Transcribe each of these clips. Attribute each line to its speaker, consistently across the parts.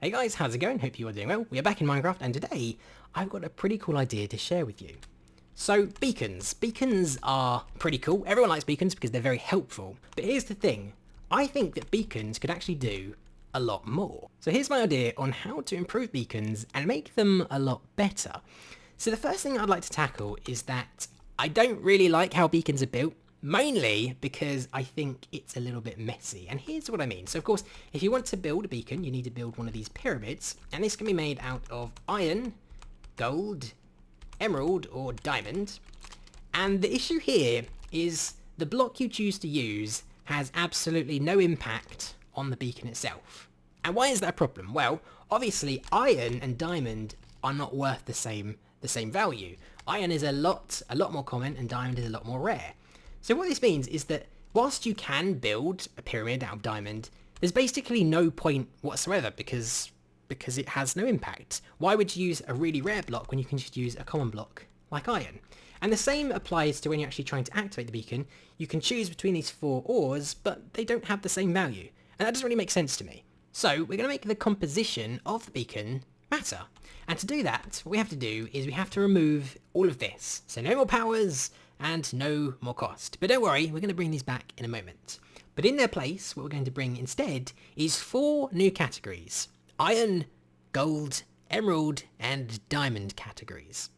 Speaker 1: Hey guys, how's it going? Hope you are doing well. We are back in Minecraft and today I've got a pretty cool idea to share with you. So beacons. Beacons are pretty cool. Everyone likes beacons because they're very helpful. But here's the thing. I think that beacons could actually do a lot more. So here's my idea on how to improve beacons and make them a lot better. So the first thing I'd like to tackle is that I don't really like how beacons are built. Mainly because I think it's a little bit messy, and here's what I mean. So of course, if you want to build a beacon, you need to build one of these pyramids, and this can be made out of iron, gold, emerald, or diamond. And the issue here is the block you choose to use has absolutely no impact on the beacon itself. And why is that a problem? Well, obviously iron and diamond are not worth the same value. Iron is a lot more common, and diamond is a lot more rare. So what this means is that whilst you can build a pyramid out of diamond, there's basically no point whatsoever because it has no impact. Why would you use a really rare block when you can just use a common block like iron? And the same applies to when you're actually trying to activate the beacon. You can choose between these four ores, but they don't have the same value. And that doesn't really make sense to me. So we're going to make the composition of the beacon matter. And to do that, what we have to do is we have to remove all of this. So no more powers, and no more cost. But don't worry, we're going to bring these back in a moment. But in their place, what we're going to bring instead is 4 new categories. Iron, gold, emerald, and diamond categories.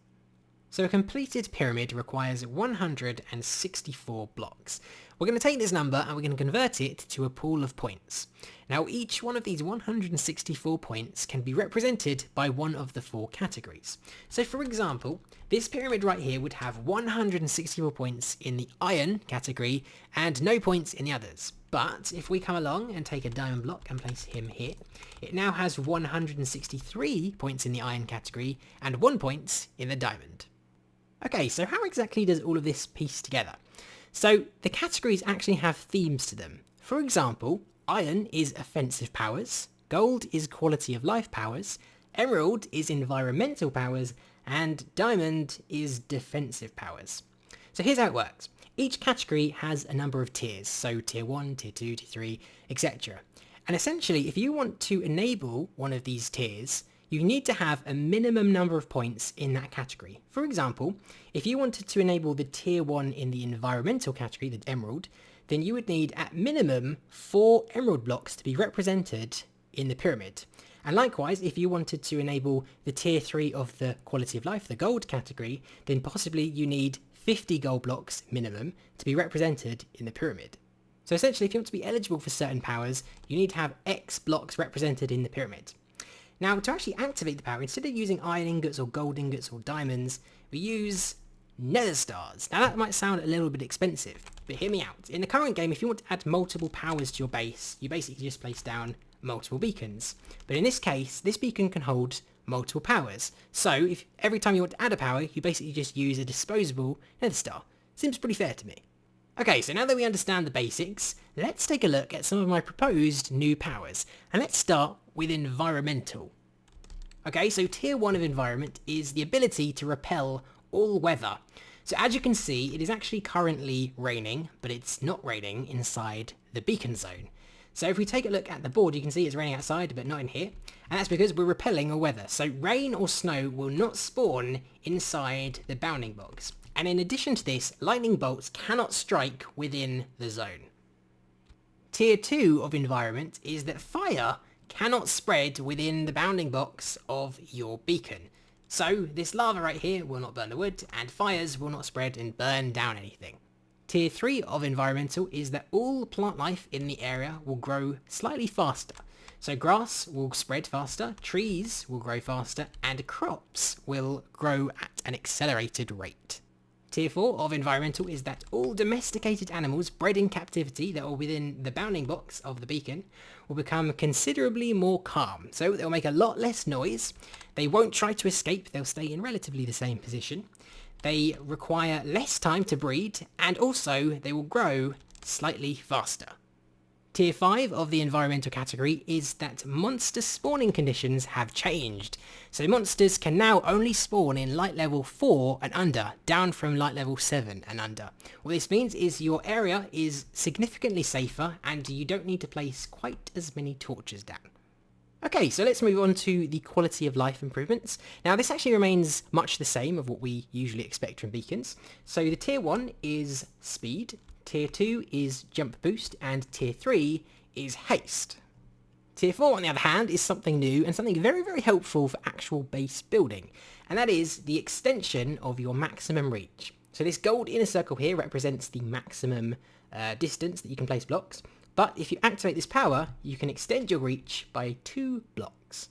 Speaker 1: So a completed pyramid requires 164 blocks. We're going to take this number and we're going to convert it to a pool of points. Now each one of these 164 points can be represented by one of the 4 categories. So for example, this pyramid right here would have 164 points in the iron category and no points in the others. But if we come along and take a diamond block and place him here, it now has 163 points in the iron category and 1 point in the diamond. Okay, so how exactly does all of this piece together? So the categories actually have themes to them. For example, iron is offensive powers, gold is quality of life powers, emerald is environmental powers, and diamond is defensive powers. So here's how it works. Each category has a number of tiers, so tier 1, tier 2, tier 3, etc. And essentially, if you want to enable one of these tiers, you need to have a minimum number of points in that category. For example, if you wanted to enable the tier 1 in the environmental category, the emerald, then you would need at minimum 4 emerald blocks to be represented in the pyramid. And likewise, if you wanted to enable the tier 3 of the quality of life, the gold category, then possibly you need 50 gold blocks minimum to be represented in the pyramid. So essentially, if you want to be eligible for certain powers, you need to have X blocks represented in the pyramid. Now, to actually activate the power, instead of using iron ingots or gold ingots or diamonds, we use nether stars. Now that might sound a little bit expensive, but hear me out. In the current game, if you want to add multiple powers to your base, you basically just place down multiple beacons. But in this case, this beacon can hold multiple powers. So if every time you want to add a power, you basically just use a disposable nether star. Seems pretty fair to me. Okay, so now that we understand the basics, let's take a look at some of my proposed new powers. And let's start with environmental. Okay, so tier 1 of environment is the ability to repel all weather. So as you can see, it is actually currently raining, but it's not raining inside the beacon zone. So if we take a look at the board, you can see it's raining outside, but not in here. And that's because we're repelling all weather. So rain or snow will not spawn inside the bounding box. And in addition to this, lightning bolts cannot strike within the zone. Tier 2 of environment is that fire cannot spread within the bounding box of your beacon. So this lava right here will not burn the wood, and fires will not spread and burn down anything. Tier 3 of environmental is that all plant life in the area will grow slightly faster. So grass will spread faster, trees will grow faster, and crops will grow at an accelerated rate. Tier 4 of environmental is that all domesticated animals bred in captivity that are within the bounding box of the beacon will become considerably more calm. So they'll make a lot less noise, they won't try to escape, they'll stay in relatively the same position, they require less time to breed, and also they will grow slightly faster. Tier 5 of the environmental category is that monster spawning conditions have changed. So monsters can now only spawn in light level 4 and under, down from light level 7 and under. What this means is your area is significantly safer and you don't need to place quite as many torches down. Okay, so let's move on to the quality of life improvements. Now this actually remains much the same of what we usually expect from beacons. So the tier 1 is speed, tier 2 is jump boost, and tier 3 is haste. Tier 4 on the other hand is something new and something very, very helpful for actual base building, and that is the extension of your maximum reach. So this gold inner circle here represents the maximum distance that you can place blocks. But if you activate this power, you can extend your reach by 2 blocks.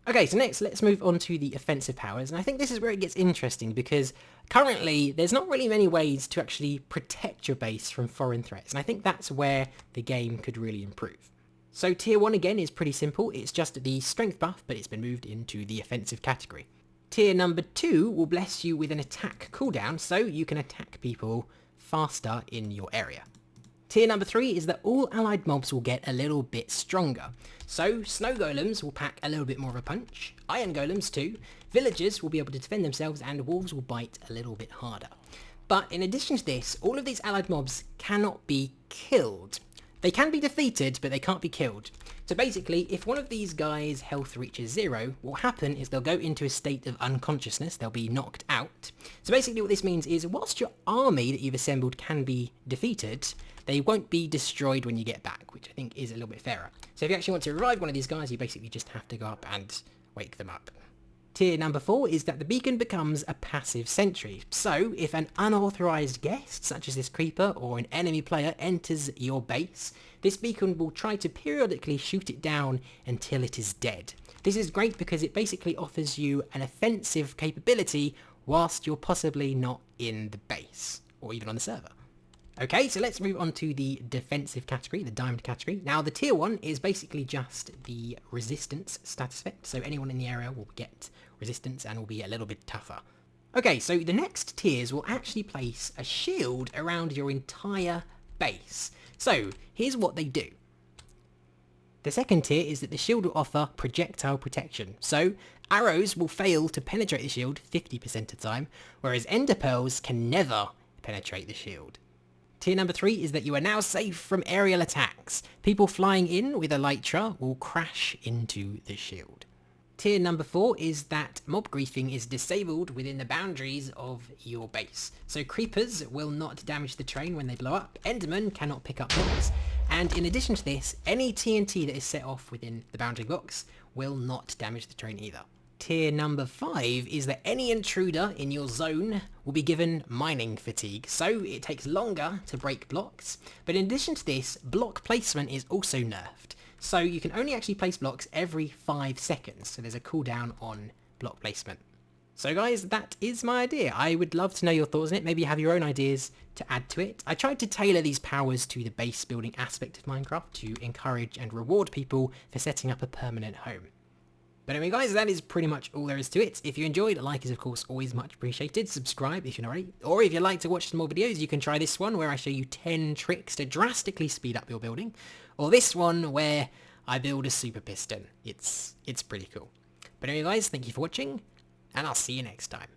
Speaker 1: Okay, so next let's move on to the offensive powers, and I think this is where it gets interesting because currently there's not really many ways to actually protect your base from foreign threats, and I think that's where the game could really improve. So tier 1 again is pretty simple, it's just the strength buff, but it's been moved into the offensive category. Tier number 2 will bless you with an attack cooldown, so you can attack people faster in your area. Tier number 3 is that all allied mobs will get a little bit stronger. So snow golems will pack a little bit more of a punch, iron golems too, villagers will be able to defend themselves, and wolves will bite a little bit harder. But in addition to this, all of these allied mobs cannot be killed. They can be defeated, but they can't be killed. So basically, if one of these guys' health reaches 0, what will happen is they'll go into a state of unconsciousness, they'll be knocked out. So basically what this means is, whilst your army that you've assembled can be defeated, they won't be destroyed when you get back, which I think is a little bit fairer. So if you actually want to revive one of these guys, you basically just have to go up and wake them up. Tier number 4 is that the beacon becomes a passive sentry. So if an unauthorized guest, such as this creeper or an enemy player, enters your base, this beacon will try to periodically shoot it down until it is dead. This is great because it basically offers you an offensive capability whilst you're possibly not in the base, or even on the server. Okay, so let's move on to the defensive category, the diamond category. Now the tier 1 is basically just the resistance status effect, so anyone in the area will get resistance and will be a little bit tougher. Okay, so the next tiers will actually place a shield around your entire base. So here's what they do. The second tier is that the shield will offer projectile protection. So arrows will fail to penetrate the shield 50% of the time, whereas ender pearls can never penetrate the shield. Tier number 3 is that you are now safe from aerial attacks. People flying in with elytra will crash into the shield. Tier number 4 is that mob griefing is disabled within the boundaries of your base. So creepers will not damage the terrain when they blow up, endermen cannot pick up blocks, and in addition to this, any TNT that is set off within the boundary blocks will not damage the terrain either. Tier number 5 is that any intruder in your zone will be given mining fatigue, so it takes longer to break blocks, but in addition to this, block placement is also nerfed, so you can only actually place blocks every 5 seconds, so there's a cooldown on block placement. So guys, that is my idea. I would love to know your thoughts on it, maybe you have your own ideas to add to it. I tried to tailor these powers to the base building aspect of Minecraft to encourage and reward people for setting up a permanent home. But anyway guys, that is pretty much all there is to it. If you enjoyed, a like is of course always much appreciated. Subscribe if you're not already. Or if you'd like to watch some more videos, you can try this one where I show you 10 tricks to drastically speed up your building. Or this one where I build a super piston. It's pretty cool. But anyway guys, thank you for watching, and I'll see you next time.